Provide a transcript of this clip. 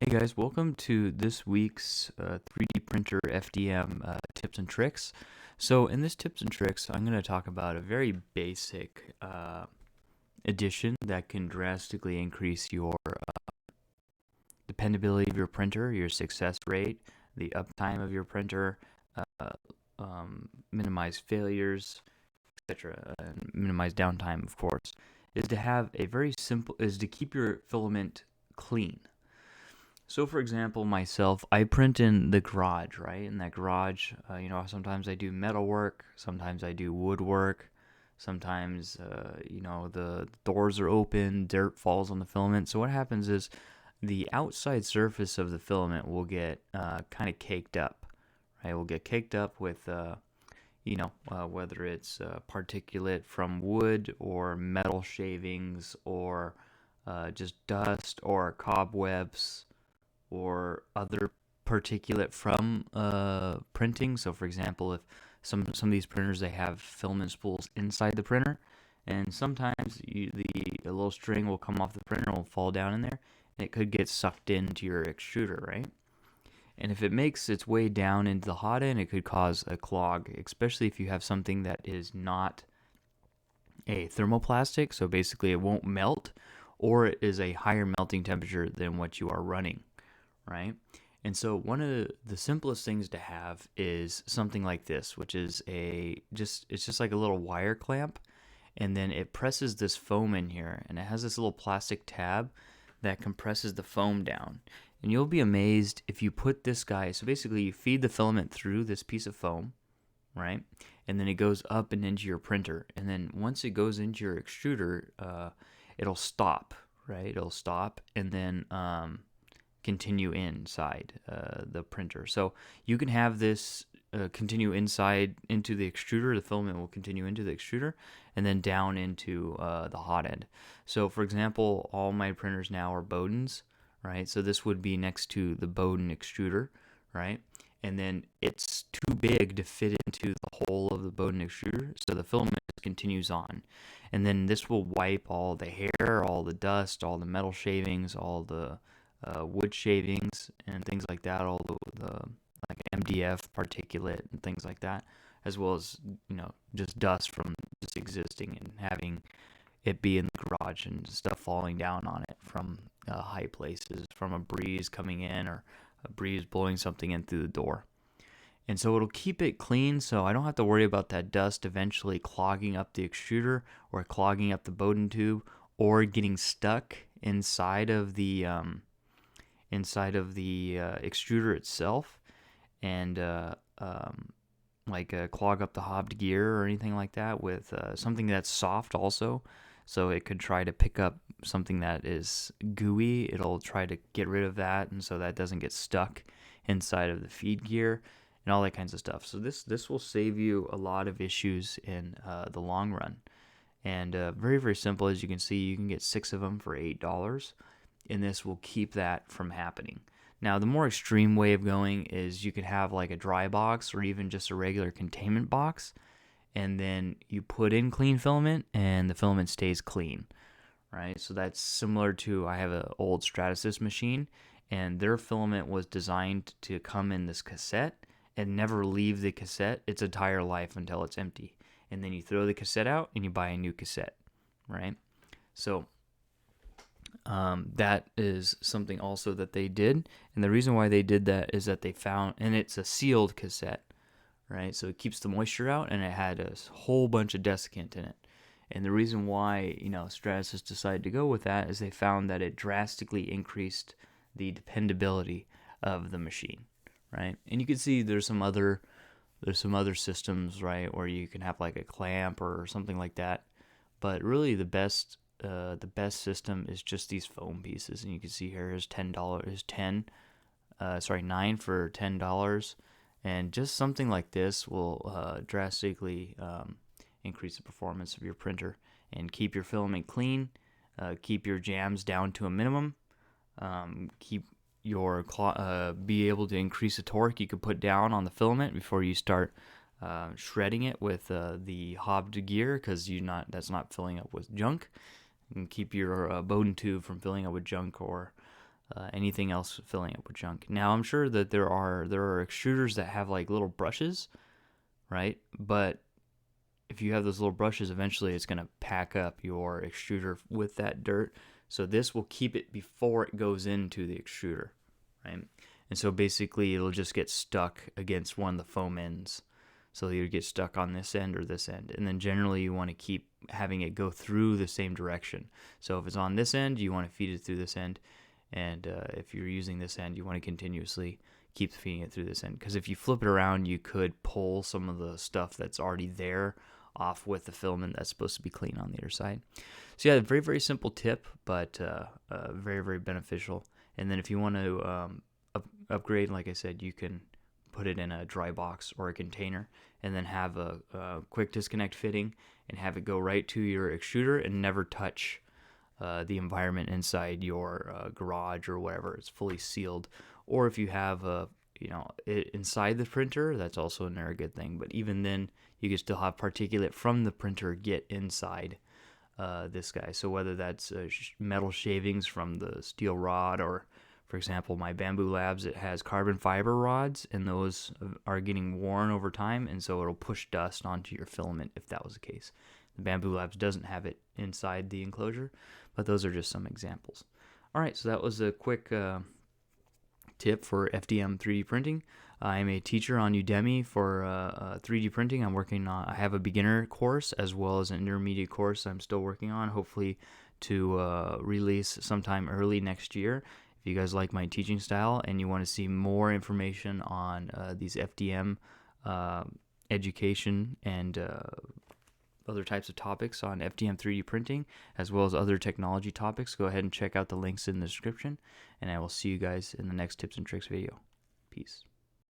Hey guys, welcome to this week's 3D printer FDM tips and tricks. So in this tips and tricks, I'm going to talk about a very basic addition that can drastically increase your dependability of your printer, your success rate, the uptime of your printer, uh, minimize failures, etc., and minimize downtime, of course, is to have a very simple, is to keep your filament clean. So, for example, myself, I print in the garage, right? In that garage, sometimes I do metal work, sometimes I do woodwork, sometimes, the doors are open, dirt falls on the filament. So, what happens is the outside surface of the filament will get kind of caked up, right? It will get caked up with, whether it's particulate from wood or metal shavings or just dust or cobwebs or other particulate from printing. So, for example, if some of these printers, they have filament spools inside the printer, and sometimes the little string will come off the printer and will fall down in there, and it could get sucked into your extruder, right? And if it makes its way down into the hot end, it could cause a clog, especially if you have something that is not a thermoplastic, so basically it won't melt, or it is a higher melting temperature than what you are running, right? And so one of the simplest things to have is something like this, which is it's just like a little wire clamp, and then it presses this foam in here, and it has this little plastic tab that compresses the foam down. And you'll be amazed if you put this guy, so basically you feed the filament through this piece of foam, right? And then it goes up and into your printer. And then once it goes into your extruder, it'll stop, right? It'll stop and then continue inside the printer. So you can have this continue inside into the extruder. The filament will continue into the extruder and then down into the hot end. So for example, all my printers now are Bowdens, right? So this would be next to the Bowden extruder, right? And then it's too big to fit into the hole of the Bowden extruder, so the filament continues on. And then this will wipe all the hair, all the dust, all the metal shavings, all the wood shavings and things like that, all the like MDF particulate and things like that, as well as just dust from just existing and having it be in the garage and stuff falling down on it from high places, from a breeze coming in or a breeze blowing something in through the door. And so it'll keep it clean, so I don't have to worry about that dust eventually clogging up the extruder or clogging up the Bowden tube or getting stuck inside of the extruder itself and clog up the hobbed gear or anything like that with something that's soft also. So it could try to pick up something that is gooey. It'll try to get rid of that, and so that doesn't get stuck inside of the feed gear and all that kinds of stuff. So this will save you a lot of issues in the long run. And very, very simple. As you can see, you can get 6 of them for $8, and this will keep that from happening. Now, the more extreme way of going is you could have like a dry box or even just a regular containment box, and then you put in clean filament and the filament stays clean, right? So that's similar to, I have an old Stratasys machine, and their filament was designed to come in this cassette and never leave the cassette its entire life until it's empty. And then you throw the cassette out and you buy a new cassette, right? So that is something also that they did. And the reason why they did that is that they found, and it's a sealed cassette, right? So it keeps the moisture out, and it had a whole bunch of desiccant in it. And the reason why, Stratasys decided to go with that is they found that it drastically increased the dependability of the machine, right? And you can see there's some other systems, right, where you can have like a clamp or something like that. But really the best system is just these foam pieces. And you can see here is $9 for $10. And just something like this will drastically increase the performance of your printer and keep your filament clean, keep your jams down to a minimum, keep your be able to increase the torque you could put down on the filament before you start shredding it with the hobbed gear, because that's not filling up with junk, and keep your Bowden tube from filling up with junk or anything else filling up with junk. Now I'm sure that there are extruders that have like little brushes, right? But if you have those little brushes, eventually it's going to pack up your extruder with that dirt. So this will keep it before it goes into the extruder, right? And so basically it'll just get stuck against one of the foam ends. So you get stuck on this end or this end. And then generally you want to keep having it go through the same direction. So if it's on this end, you want to feed it through this end. And if you're using this end, you want to continuously keep feeding it through this end. Because if you flip it around, you could pull some of the stuff that's already there off with the filament that's supposed to be clean on the other side. So yeah, very, very simple tip, but very, very beneficial. And then if you want to upgrade, like I said, you can put it in a dry box or a container and then have a quick disconnect fitting and have it go right to your extruder and never touch the environment inside your garage or whatever. It's fully sealed. Or if you have it inside the printer, that's also another good thing. But even then, you can still have particulate from the printer get inside this guy. So whether that's metal shavings from the steel rod, or for example, my Bamboo Labs, it has carbon fiber rods, and those are getting worn over time, and so it'll push dust onto your filament if that was the case. The Bamboo Labs doesn't have it inside the enclosure, but those are just some examples. All right, so that was a quick tip for FDM 3D printing. I'm a teacher on Udemy for 3D printing. I have a beginner course as well as an intermediate course I'm still working on, hopefully to release sometime early next year. If you guys like my teaching style and you want to see more information on these FDM education and other types of topics on FDM 3D printing, as well as other technology topics, go ahead and check out the links in the description, and I will see you guys in the next tips and tricks video. Peace.